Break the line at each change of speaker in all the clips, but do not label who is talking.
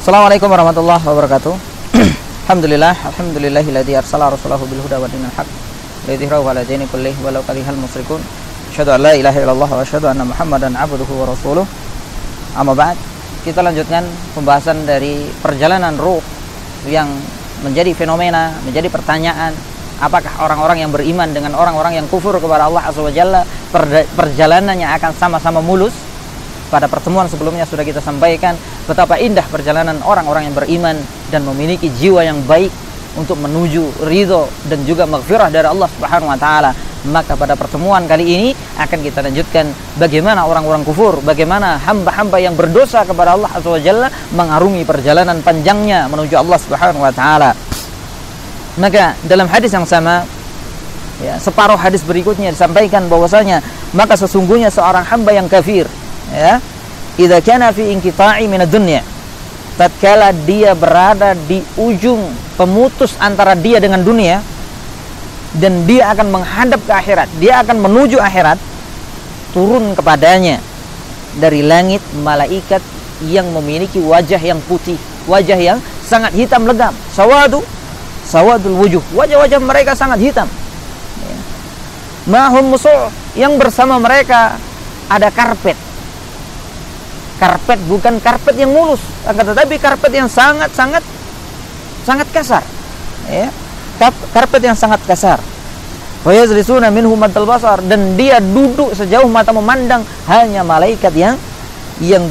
Assalamualaikum warahmatullahi wabarakatuh. Alhamdulillahilladzi arsala rasulahu bil huda wa dinil haq liyudhhirahu 'ala dini kullih walau karihal musyrikun. Asyhadu an la ilaha illallah wa asyhadu anna Muhammadan 'abduhu wa rasuluh. Amma ba'd. Kita lanjutkan pembahasan dari perjalanan ruh yang menjadi fenomena, menjadi pertanyaan, apakah orang-orang yang beriman dengan orang-orang yang kufur kepada Allah Azza wa Jalla perjalanannya akan sama-sama mulus. Pada pertemuan sebelumnya sudah kita sampaikan betapa indah perjalanan orang-orang yang beriman dan memiliki jiwa yang baik untuk menuju ridho dan juga maghfirah dari Allah Subhanahu wa taala. Maka pada pertemuan kali ini akan kita lanjutkan bagaimana orang-orang kufur, bagaimana hamba-hamba yang berdosa kepada Allah Azza wa Jalla mengarungi perjalanan panjangnya menuju Allah Subhanahu wa taala. Maka dalam hadis yang sama, ya, separuh hadis berikutnya disampaikan bahwasanya maka sesungguhnya seorang hamba yang kafir, ya, idza kana fi inqita'i minad dunya, tatkala dia berada di ujung pemutus antara dia dengan dunia dan dia akan menghadap ke akhirat, dia akan menuju akhirat, turun kepadanya dari langit malaikat yang memiliki wajah yang putih, wajah yang sangat hitam legam, sawadul wujuh, wajah-wajah mereka sangat hitam, ya. Mahum musuh, yang bersama mereka ada karpet bukan karpet yang mulus, akan tetapi karpet yang sangat kasar, ya. Karpet yang sangat kasar. Wa yazlisuna minhum maddal basar, dan dia duduk sejauh mata memandang hanya malaikat yang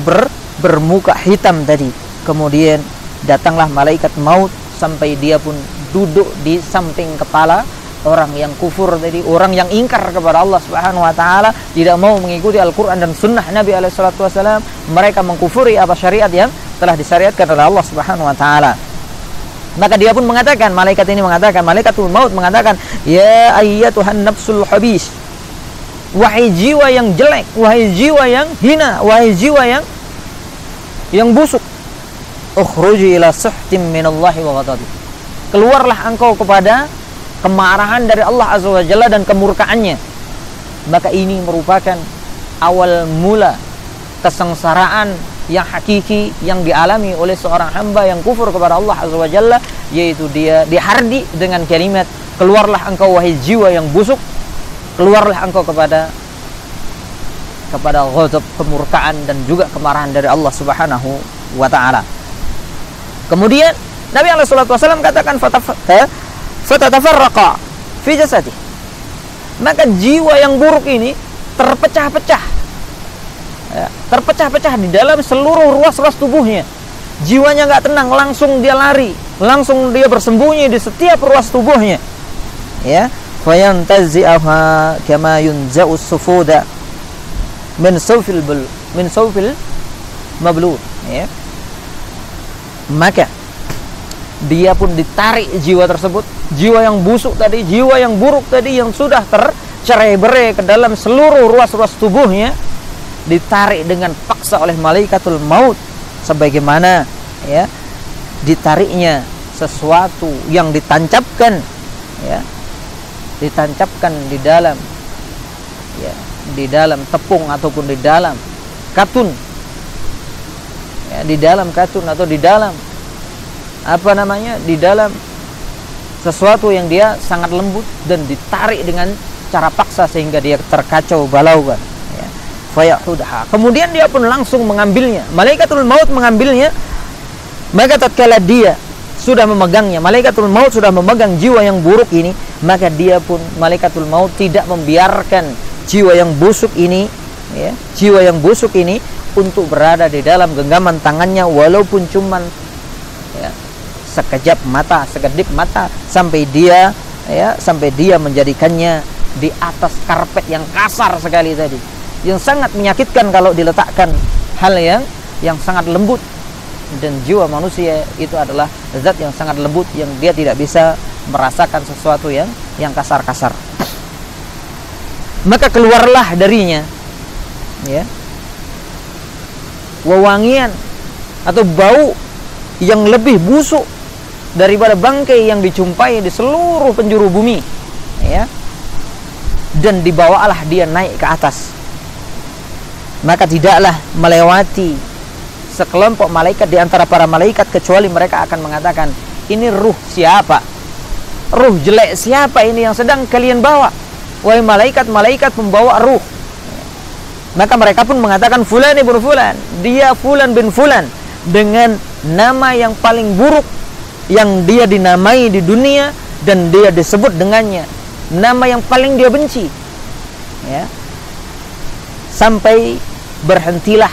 bermuka hitam tadi. Kemudian datanglah malaikat maut sampai dia pun duduk di samping kepala orang yang kufur tadi, orang yang ingkar kepada Allah Subhanahu wa taala, tidak mau mengikuti Al-Qur'an dan sunnah Nabi alaihi salatu wasallam. Mereka mengkufuri apa syariat yang telah disyariatkan oleh Allah Subhanahu wa taala. Maka dia pun mengatakan, malaikatul maut mengatakan, ya ayyatuhan nafsul habis, wahai jiwa yang jelek, wahai jiwa yang hina, wahai jiwa yang busuk, ukhruji ila suhtim minallahi wa ghadabi, keluarlah engkau kepada kemarahan dari Allah Azza wa Jalla dan kemurkaannya. Maka ini merupakan awal mula kesengsaraan yang hakiki yang dialami oleh seorang hamba yang kufur kepada Allah Azza wa Jalla, yaitu dia dihardi dengan kalimat, keluarlah engkau wahai jiwa yang busuk, keluarlah engkau kepada ghadab, kemurkaan dan juga kemarahan dari Allah Subhanahu wa taala. Kemudian Nabi alaihi salatu wasallam katakan, fatatafarraqa fi jasadi, maka jiwa yang buruk ini terpecah-pecah, ya, terpecah-pecah di dalam seluruh ruas-ruas tubuhnya. Jiwanya nggak tenang, langsung dia lari, langsung dia bersembunyi di setiap ruas tubuhnya, ya. Fayantazi'aha kama yunza'us sufuda min sawfil mablud, ya. Maka dia pun ditarik jiwa tersebut, jiwa yang busuk tadi, jiwa yang buruk tadi, yang sudah tercerai-berai ke dalam seluruh ruas-ruas tubuhnya, ditarik dengan paksa oleh malaikatul maut, sebagaimana, ya, ditariknya sesuatu yang ditancapkan, ya, ditancapkan di dalam, ya, di dalam tepung ataupun di dalam katun, ya, di dalam katun atau di dalam di dalam sesuatu yang dia sangat lembut, dan ditarik dengan cara paksa sehingga dia terkacau balaukan, ya. Fayahudha, kemudian dia pun langsung mengambilnya, malaikatul maut mengambilnya. Maka tatkala dia sudah memegangnya, malaikatul maut sudah memegang jiwa yang buruk ini, maka dia pun, malaikatul maut, tidak membiarkan jiwa yang busuk ini, ya, jiwa yang busuk ini untuk berada di dalam genggaman tangannya walaupun cuman, ya, sekejap mata, sekedip mata, sampai dia menjadikannya di atas karpet yang kasar sekali tadi, yang sangat menyakitkan kalau diletakkan hal yang sangat lembut. Dan jiwa manusia itu adalah zat yang sangat lembut, yang dia tidak bisa merasakan sesuatu yang kasar-kasar. Maka keluarlah darinya, ya, wewangian atau bau yang lebih busuk daripada bangkai yang dicumpai di seluruh penjuru bumi, ya. Dan dibawalah dia naik ke atas. Maka tidaklah melewati sekelompok malaikat di antara para malaikat, kecuali mereka akan mengatakan, ini ruh siapa? Ruh jelek siapa ini yang sedang kalian bawa? Wahai malaikat-malaikat pembawa ruh. Maka mereka pun mengatakan, fulan ibn fulan, dia fulan bin fulan, dengan nama yang paling buruk yang dia dinamai di dunia dan dia disebut dengannya, nama yang paling dia benci. Ya. Sampai berhentilah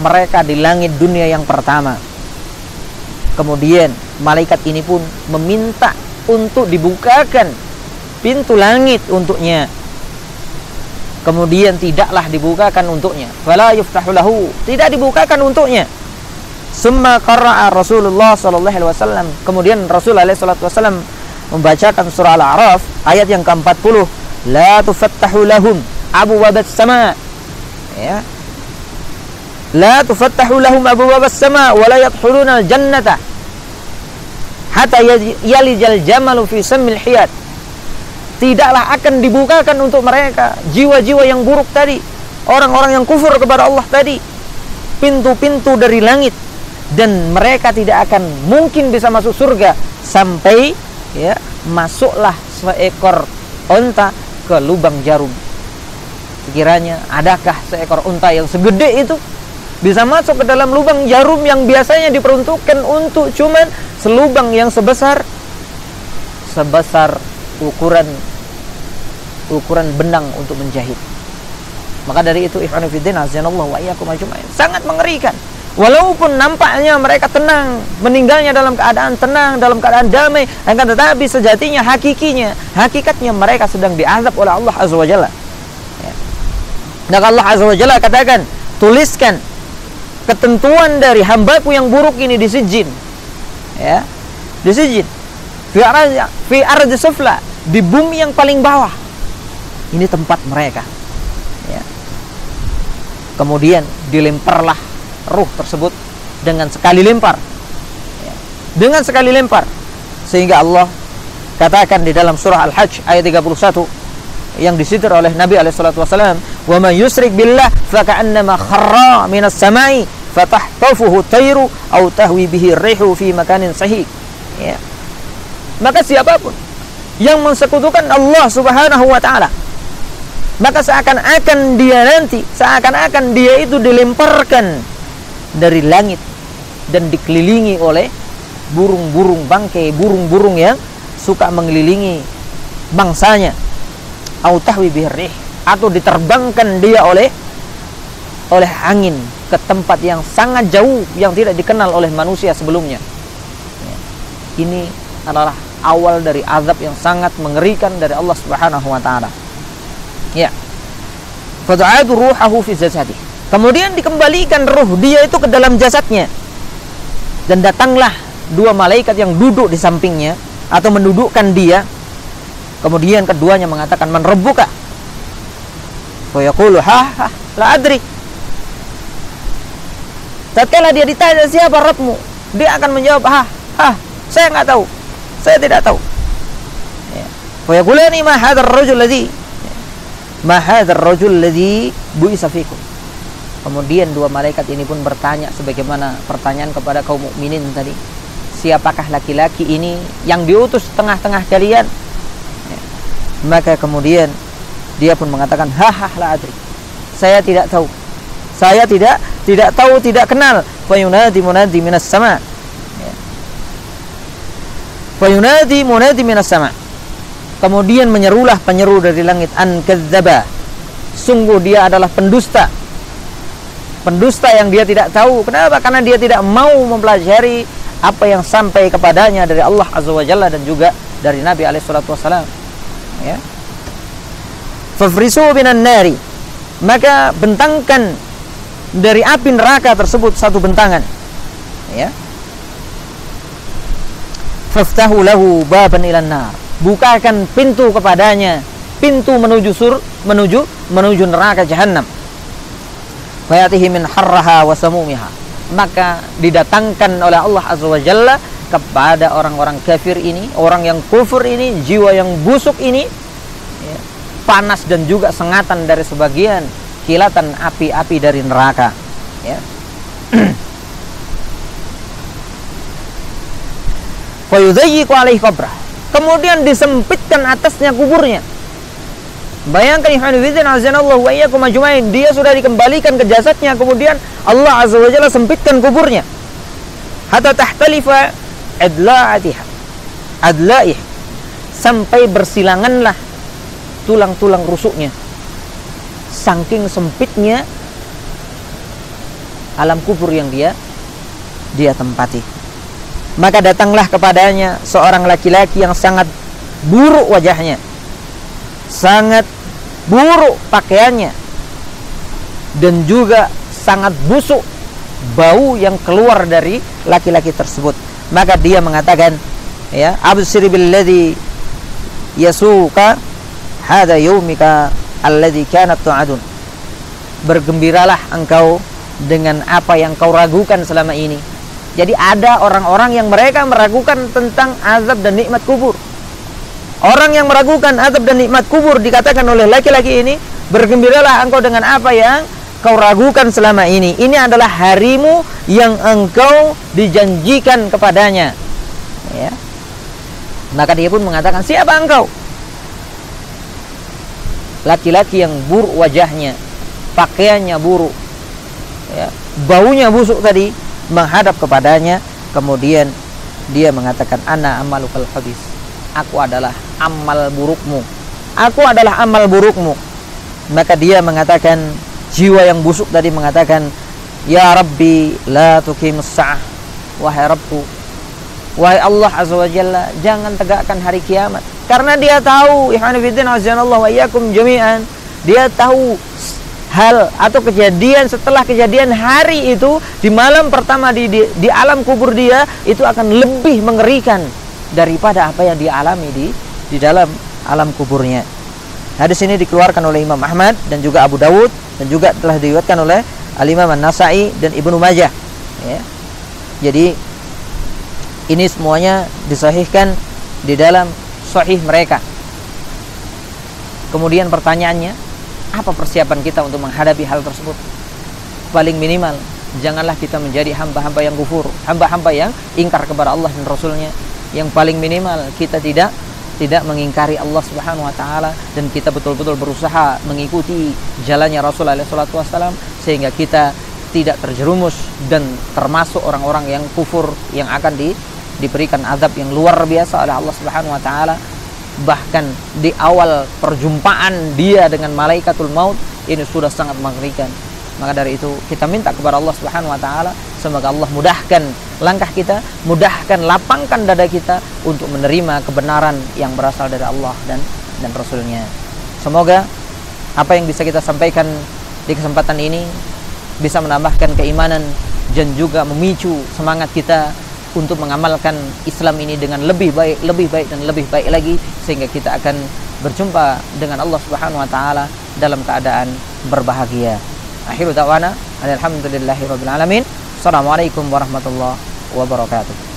mereka di langit dunia yang pertama. Kemudian malaikat ini pun meminta untuk dibukakan pintu langit untuknya. Kemudian tidaklah dibukakan untuknya. Fala yuftahu lahu, tidak dibukakan untuknya. Summa qara'a Rasulullah sallallahu alaihi wasallam. Kemudian Rasulullah sallallahu alaihi wasallam membacakan surah Al-A'raf ayat yang ke-40, la tufattahu lahum abwabas sama. Ya. La tufattahu lahum abwabas sama wa la yadkhuluna al-jannata hatta yalijal jamalu fi sammil hiyat. Tidaklah akan dibukakan untuk mereka, jiwa-jiwa yang buruk tadi, orang-orang yang kufur kepada Allah tadi, pintu-pintu dari langit, dan mereka tidak akan mungkin bisa masuk surga sampai ya masuklah seekor unta ke lubang jarum. Sekiranya adakah seekor unta yang segede itu bisa masuk ke dalam lubang jarum yang biasanya diperuntukkan untuk cuman selubang yang sebesar ukuran benang untuk menjahit. Maka dari itu, ikhwan fillah azanallahu wa iyyakum ajma'in, sangat mengerikan. Walaupun nampaknya mereka tenang, meninggalnya dalam keadaan tenang, dalam keadaan damai, akan tetapi sejatinya hakikatnya mereka sedang diazab oleh Allah Azza wa Jalla. Ya. Dan Allah Azza wa Jalla katakan, tuliskan ketentuan dari hambaku yang buruk ini di sijin. Ya, di sijin. Fi ardi sufla, di bumi yang paling bawah. Ini tempat mereka. Ya. Kemudian dilemparlah ruh tersebut dengan sekali lempar. Ya. Dengan sekali lempar. Sehingga Allah katakan di dalam surah Al-Hajj ayat 31 yang disitir oleh Nabi SAW, wa man yusrik billah faka'annama kharra minas samai fatahtafuhu tayru aw tahwi bihi rihu fi makanin sahih. Ya. Maka siapapun yang mensekutukan Allah Subhanahu wa taala, maka seakan-akan dia itu dilemparkan dari langit dan dikelilingi oleh burung-burung bangkai, burung-burung yang suka mengelilingi bangsanya. Au tahwi bihirrih, atau diterbangkan dia oleh angin ke tempat yang sangat jauh yang tidak dikenal oleh manusia sebelumnya. Ini adalah awal dari azab yang sangat mengerikan dari Allah Subhanahu wa taala. Ya. Fad'atu ruhahu fi jasadi. Kemudian dikembalikan ruh dia itu ke dalam jasadnya. Dan datanglah dua malaikat yang duduk di sampingnya atau mendudukkan dia. Kemudian keduanya mengatakan, man rabbuka? Fa yaqulu la adri. Tatkala dia ditanya siapa Rabbmu, dia akan menjawab, saya enggak tahu. Saya tidak tahu. Ya. Fa yaqulani ma hadzal rajul ladzi bu'isa fikum. Kemudian dua malaikat ini pun bertanya sebagaimana pertanyaan kepada kaum mukminin tadi, siapakah laki-laki ini yang diutus tengah-tengah kalian? Ya. Maka kemudian dia pun mengatakan, la adri. Saya tidak tahu. Saya tidak tahu, tidak kenal. Fa yunadi munadi minas sama. Ya. Fa yunadi munadi minas sama. Kemudian menyerulah penyeru dari langit, an kadzdzaba, sungguh dia adalah pendusta. Pendusta yang dia tidak tahu. Kenapa? Karena dia tidak mau mempelajari apa yang sampai kepadanya dari Allah Azza wa Jalla dan juga dari Nabi alaihi salatu wasallam. Ya. Fafrisu binan nari, maka bentangkan dari api neraka tersebut satu bentangan. Ya. Faftahu lahu baban ilan nar, bukakan pintu kepadanya, pintu menuju neraka jahanam. Fayatihi min harraha wa samumiha, maka didatangkan oleh Allah Azza wa Jalla kepada orang-orang kafir ini, orang yang kufur ini, jiwa yang busuk ini, ya, panas dan juga sengatan dari sebagian kilatan api-api dari neraka. Ya. fayudayyiqu alaihi qabrah. Kemudian disempitkan atasnya kuburnya. Bayangkan ikhwan fillah azanallahu wa iyyakum ajmain, dia sudah dikembalikan ke jasadnya, kemudian Allah azza wa jalla sempitkan kuburnya. Hatta tahtalifa adla'ih, sampai bersilanganlah tulang-tulang rusuknya. Saking sempitnya alam kubur yang dia tempati. Maka datanglah kepadanya seorang laki-laki yang sangat buruk wajahnya, sangat buruk pakaiannya, dan juga sangat busuk bau yang keluar dari laki-laki tersebut. Maka dia mengatakan, ya, absir billadzi yasuka hada yaumika alladzi kanat tu'adun. Bergembiralah engkau dengan apa yang kau ragukan selama ini. Jadi ada orang-orang yang mereka meragukan tentang azab dan nikmat kubur. Orang yang meragukan azab dan nikmat kubur dikatakan oleh laki-laki ini, bergembiralah engkau dengan apa yang kau ragukan selama ini. Ini adalah harimu yang engkau dijanjikan kepadanya. Ya. Maka dia pun mengatakan, siapa engkau? Laki-laki yang buruk wajahnya, pakaiannya buruk, ya, baunya busuk tadi menghadap kepadanya. Kemudian dia mengatakan, ana amalukal habis, aku adalah amal burukmu, aku adalah amal burukmu. Maka dia mengatakan, jiwa yang busuk tadi mengatakan, ya Rabbi la tuqimus sa'ah, wahai Rabbku, wahai Allah azza wa jalla, jangan tegakkan hari kiamat. Karena dia tahu, ikhwan fillah azanallahu wa iyyakum jami'an, dia tahu hal atau kejadian setelah kejadian hari itu, di malam pertama di alam kubur dia itu akan lebih mengerikan daripada apa yang dia alami di dalam alam kuburnya. Hadis ini dikeluarkan oleh Imam Ahmad dan juga Abu Dawud, dan juga telah diriwayatkan oleh Al-Imam An-Nasa'i dan Ibnu Majah. Ya. Jadi ini semuanya disahihkan di dalam sahih mereka. Kemudian pertanyaannya, apa persiapan kita untuk menghadapi hal tersebut? Paling minimal, janganlah kita menjadi hamba-hamba yang kufur, hamba-hamba yang ingkar kepada Allah dan Rasulnya. Yang paling minimal, kita tidak mengingkari Allah Subhanahu wa taala, dan kita betul-betul berusaha mengikuti jalannya Rasulullah SAW, sehingga kita tidak terjerumus dan termasuk orang-orang yang kufur yang akan diberikan azab yang luar biasa oleh Allah Subhanahu wa taala. Bahkan di awal perjumpaan dia dengan malaikatul maut ini sudah sangat mengerikan. Maka dari itu kita minta kepada Allah Subhanahu wa taala, semoga Allah mudahkan langkah kita, mudahkan, lapangkan dada kita untuk menerima kebenaran yang berasal dari Allah dan Rasulnya. Semoga apa yang bisa kita sampaikan di kesempatan ini bisa menambahkan keimanan dan juga memicu semangat kita untuk mengamalkan Islam ini dengan lebih baik dan lebih baik lagi, sehingga kita akan berjumpa dengan Allah Subhanahu wa taala dalam keadaan berbahagia. Akhiru da'wana alhamdulillahirabbil alamin. Assalamualaikum warahmatullahi wabarakatuh.